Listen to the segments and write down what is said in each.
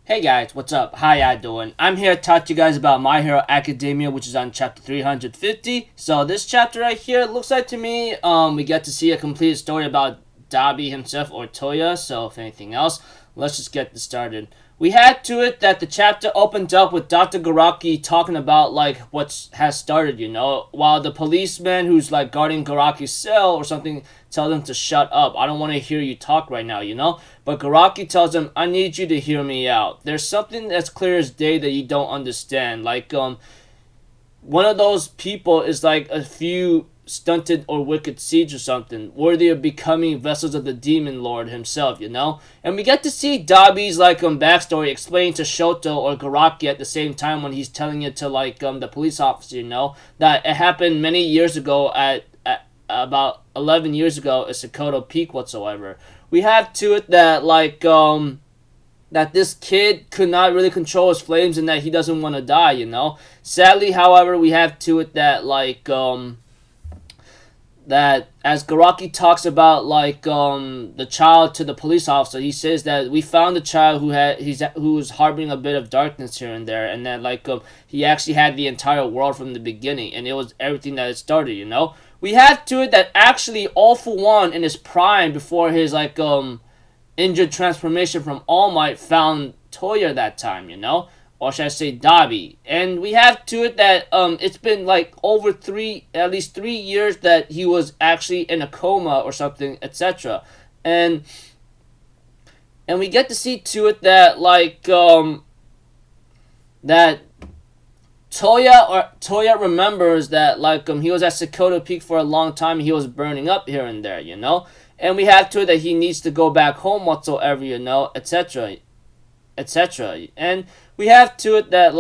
Hey guys, what's up? How ya doing? I'm here to talk to you guys about My Hero Academia, which is on chapter 350. So this chapter right here looks like to me, we get to see a complete story about Dabi himself or Toya. So if anything else, let's just get this started. We had to it that the chapter opened up with Dr. Garaki talking about like what has started, while the policeman who's like guarding Garaki's cell or something tells him to shut up. I don't want to hear you talk right now. But Garaki tells him, I need you to hear me out. There's something that's clear as day that you don't understand. One of those people is like a few stunted or wicked seeds or something, worthy of becoming vessels of the demon lord himself. And we get to see Dabi's backstory explained to Shoto or Garaki at the same time when he's telling it to the police officer, that it happened many years ago at about 11 years ago at Sakoto Peak whatsoever. We have to it that that this kid could not really control his flames and that he doesn't want to die. Sadly, however, we have to it that that as Garaki talks about the child to the police officer, he says that we found a child who was harboring a bit of darkness here and there, and that he actually had the entire world from the beginning, and it was everything that it started. We have to it that actually All For One in his prime before his injured transformation from All Might found Toya that time, or should I say Dabi. And we have to it that it's been over at least 3 years that he was actually in a coma or something, etc. And we get to see to it that that Toya remembers that he was at Sakoto Peak for a long time. He was burning up here and there, and we have to it that he needs to go back home whatsoever, etc. etc. And we have to it that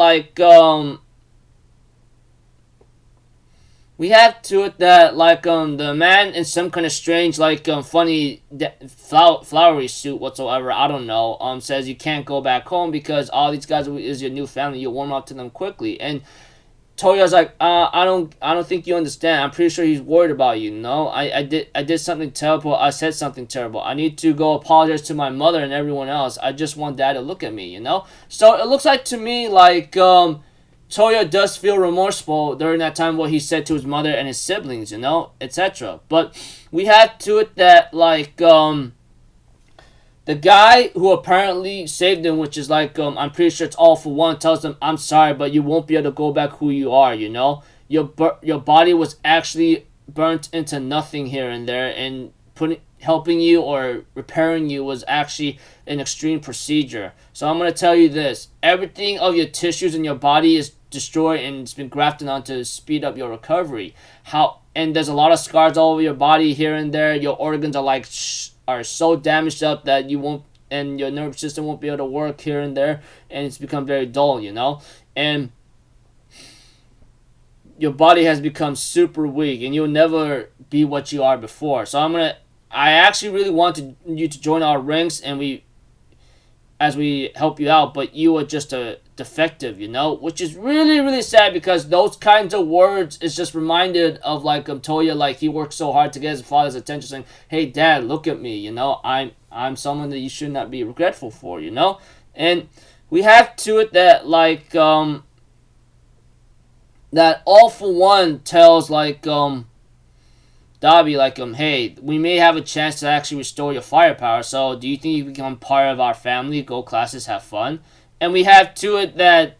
the man in some kind of strange funny flowery suit whatsoever, I don't know, says you can't go back home because all these guys is your new family, you warm up to them quickly. And Toya's like, I don't think you understand. I'm pretty sure he's worried about you. I did something terrible. I said something terrible. I need to go apologize to my mother and everyone else. I just want Dad to look at me. So it looks like to me Toya does feel remorseful during that time what he said to his mother and his siblings, etc. But we had to it that the guy who apparently saved him, which is I'm pretty sure it's All For One, tells him, I'm sorry, but you won't be able to go back who you are, Your body was actually burnt into nothing here and there, and helping you or repairing you was actually an extreme procedure. So I'm going to tell you this. Everything of your tissues in your body is destroyed and it's been grafted on to speed up your recovery. And there's a lot of scars all over your body here and there. Your organs are so damaged up that you won't, and your nervous system won't be able to work here and there, and it's become very dull, and your body has become super weak, and you'll never be what you are before. So I actually really wanted you to join our ranks, and as we help you out, but you are just a defective, which is really, really sad because those kinds of words is just reminded of Toya, he worked so hard to get his father's attention, saying, hey Dad, look at me, I'm someone that you should not be regretful for, and we have to it that that All For One tells Dabi, hey, we may have a chance to actually restore your firepower, so do you think you can become part of our family, go classes, have fun? And we have to it that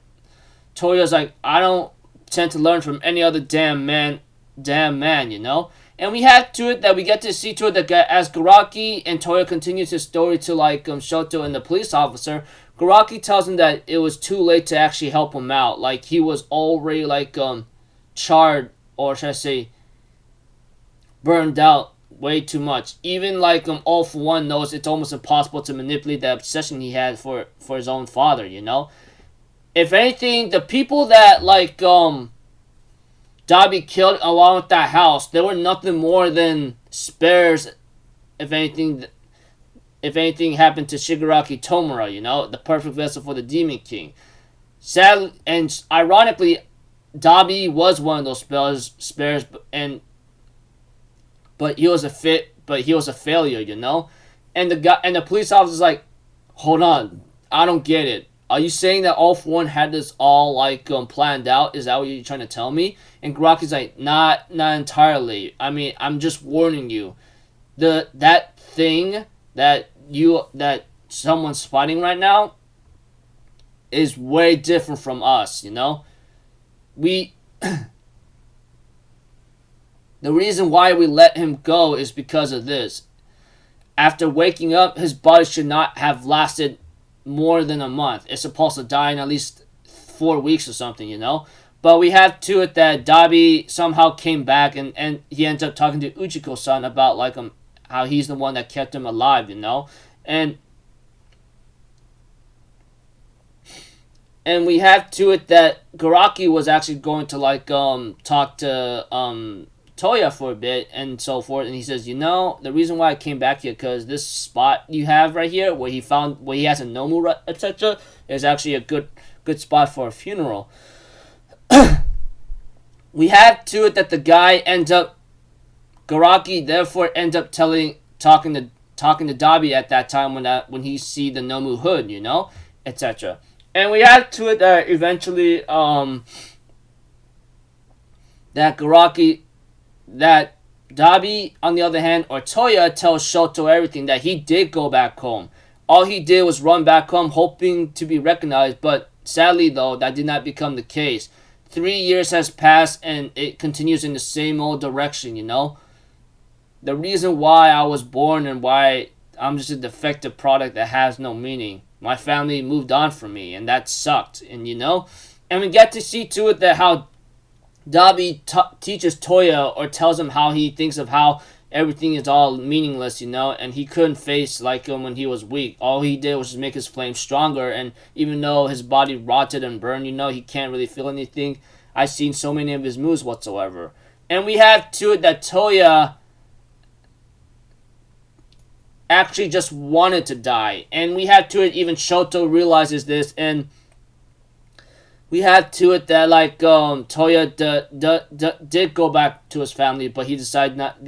Toya's I don't tend to learn from any other damn man, And we have to it that we get to see to it that as Garaki and Toya continues his story to Shoto and the police officer, Garaki tells him that it was too late to actually help him out. He was already charred, or should I say burned out way too much. Even All For One knows it's almost impossible to manipulate the obsession he had for his own father, If anything, the people that Dabi killed along with that house, they were nothing more than spares if anything happened to Shigaraki Tomura, the perfect vessel for the Demon King. Sadly, and ironically, Dabi was one of those spares, but he was a failure, And the police officer's hold on, I don't get it. Are you saying that All For One had this all like planned out? Is that what you're trying to tell me? And Garaki's like, not entirely. I mean, I'm just warning you. That thing that someone's fighting right now is way different from us. You know, we. The reason why we let him go is because of this. After waking up, his body should not have lasted more than a month. It's supposed to die in at least 4 weeks or something, you know? But we have to it that Dabi somehow came back and he ends up talking to Uchiko-san about like how he's the one that kept him alive, you know? And we have to it that Garaki was actually going to like talk to Toya for a bit and so forth, and he says, you know, the reason why I came back here because this spot you have right here where he has a Nomu, etc., is actually a good spot for a funeral. We have to it that the guy ends up Garaki therefore ends up talking to Dabi at that time when he see the Nomu hood, you know, etc. And we have to it that eventually that Dabi, on the other hand, or Toya, tells Shoto everything, that he did go back home. All he did was run back home hoping to be recognized, but sadly, though, that did not become the case. 3 years has passed, and it continues in the same old direction, you know? The reason why I was born and why I'm just a defective product that has no meaning. My family moved on from me, and that sucked, and you know? And we get to see to it that how Dabi teaches Toya or tells him how he thinks of how everything is all meaningless, you know, and he couldn't face like him when he was weak. All he did was just make his flame stronger, and even though his body rotted and burned, you know, he can't really feel anything. I've seen so many of his moves whatsoever. And we have to it that Toya actually just wanted to die. And we have to it even Shoto realizes this, and we have to it that like Toya did go back to his family, but he decided not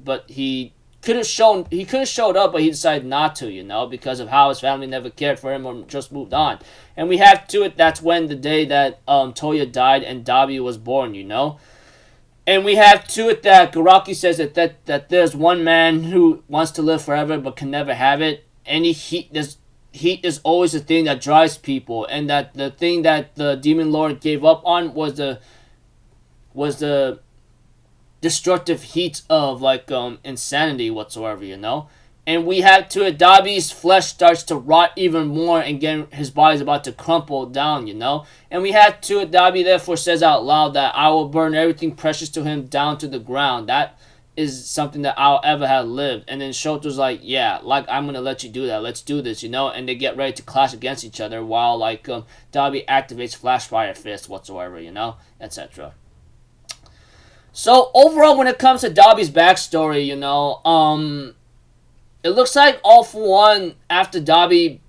but he could have showed up, but he decided not to, you know, because of how his family never cared for him or just moved on. And we have to it that's when the day that Toya died and Dabi was born, you know. And we have to it that Garaki says that there's one man who wants to live forever but can never have it. And heat is always the thing that drives people, and that the thing that the Demon Lord gave up on was the destructive heat of like insanity whatsoever, you know. And we have to it Dabi's flesh starts to rot even more, and again his body's about to crumple down, you know. And we have to it Dabi therefore says out loud that I will burn everything precious to him down to the ground. That is something that I'll ever have lived. And then Shoto's like, yeah, like I'm gonna let you do that. Let's do this, you know. And they get ready to clash against each other while like Dabi activates Flash Fire Fist whatsoever, you know, etc. So overall, when it comes to Dabi's backstory, you know, it looks like All For One after Toya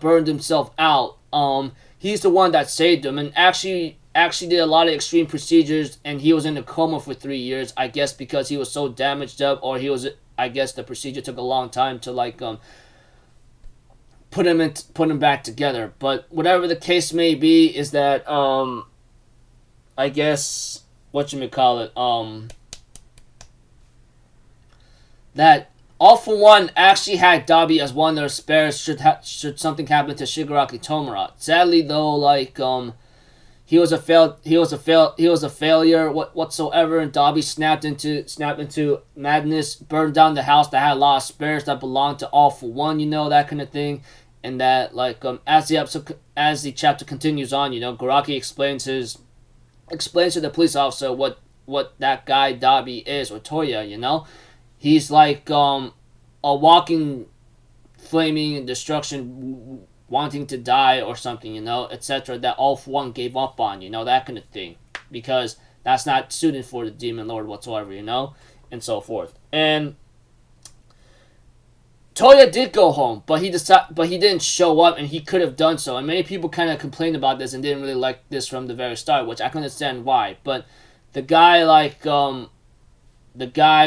burned himself out, he's the one that saved him, and actually did a lot of extreme procedures, and he was in a coma for 3 years, I guess because he was so damaged up, or I guess the procedure took a long time to like put him back together. But whatever the case may be, is that I guess that All For One actually had Dabi as one of their spares should something happen to Shigaraki Tomura. Sadly though, like he was a failure whatsoever, and Dabi snapped into madness, burned down the house that had a lot of spares that belonged to All For One, you know, that kind of thing. And that like as the chapter continues on, you know, Garaki explains to the police officer what that guy Dabi is, or Toya, you know. He's like a walking flaming destruction, wanting to die or something, you know, etc. That All For One gave up on, you know, that kind of thing, because that's not suited for the Demon Lord whatsoever, you know, and so forth. And Toya did go home, but he didn't show up, and he could have done so. And many people kind of complained about this and didn't really like this from the very start, which I can understand why. But the guy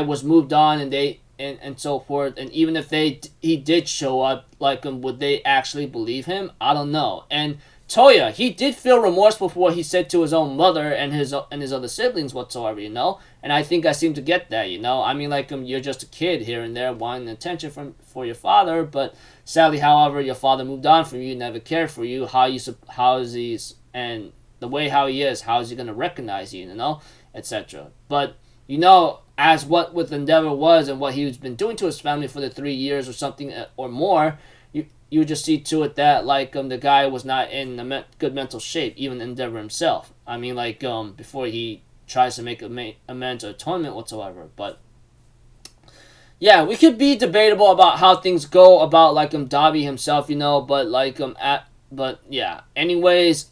was moved on, and and so forth. And even if he did show up, like, would they actually believe him? I don't know. And Toya, he did feel remorseful for what he said to his own mother and his other siblings whatsoever, you know. And I think I seem to get that, you know. I mean, like, you're just a kid here and there wanting attention for your father, but sadly, however, your father moved on from you, never cared for you. How is he, and the way how he is, how is he gonna recognize you, you know, etc. But you know, as what with Endeavor was and what he's been doing to his family for the 3 years or something or more, you just see to it that, like, the guy was not in a good mental shape, even Endeavor himself. I mean, like, before he tries to make amends or atonement whatsoever. But yeah, we could be debatable about how things go about, like, Dabi himself, you know, but like but yeah. Anyways,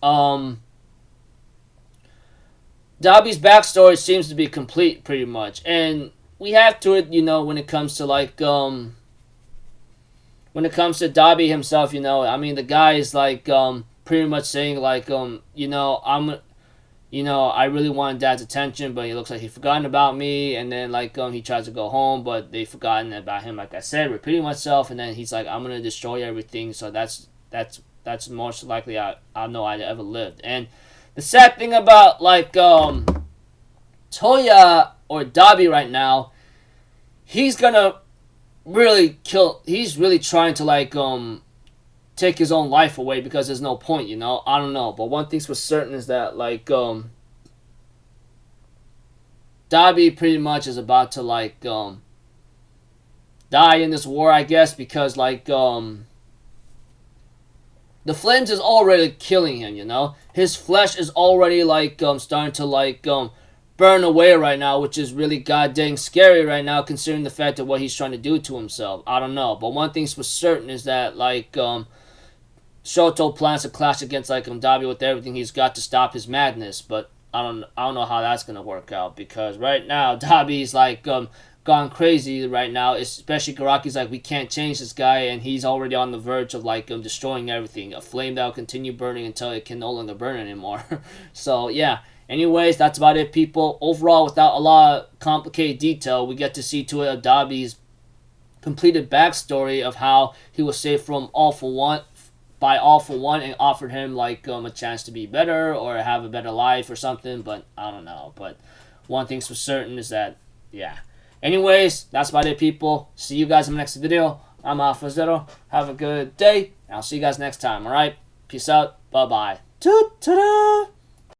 Dabi's backstory seems to be complete pretty much, and we have to it, you know, when it comes to like when it comes to Dabi himself, you know, I mean, the guy is like pretty much saying like you know, I really wanted Dad's attention, but it looks like he forgotten about me. And then like he tries to go home, but they forgotten about him. Like I said, repeating myself, and then he's like, I'm gonna destroy everything. So that's most likely I know I ever lived. And the sad thing about like Toya or Dabi right now, he's gonna really kill. He's really trying to like take his own life away because there's no point, you know. I don't know, but one thing's for certain is that like Dabi pretty much is about to like die in this war, I guess, because like the flames is already killing him, you know. His flesh is already like starting to like burn away right now, which is really goddamn scary right now, considering the fact of what he's trying to do to himself. I don't know, but one thing's for certain is that like Shoto plans to clash against like Dabi with everything he's got to stop his madness, but I don't know how that's gonna work out, because right now Dabi's like gone crazy right now, especially Garaki's like, we can't change this guy, and he's already on the verge of like destroying everything, a flame that will continue burning until it can no longer burn anymore. So yeah, anyways, that's about it, people. Overall, without a lot of complicated detail, we get to see to it of Dabi's completed backstory of how he was saved from All For One and offered him like a chance to be better or have a better life or something, but I don't know. But one thing's for certain is that, yeah. Anyways, that's about it, people. See you guys in the next video. I'm Alpha Zero. Have a good day, and I'll see you guys next time, alright? Peace out. Bye-bye. Ta-ta-da!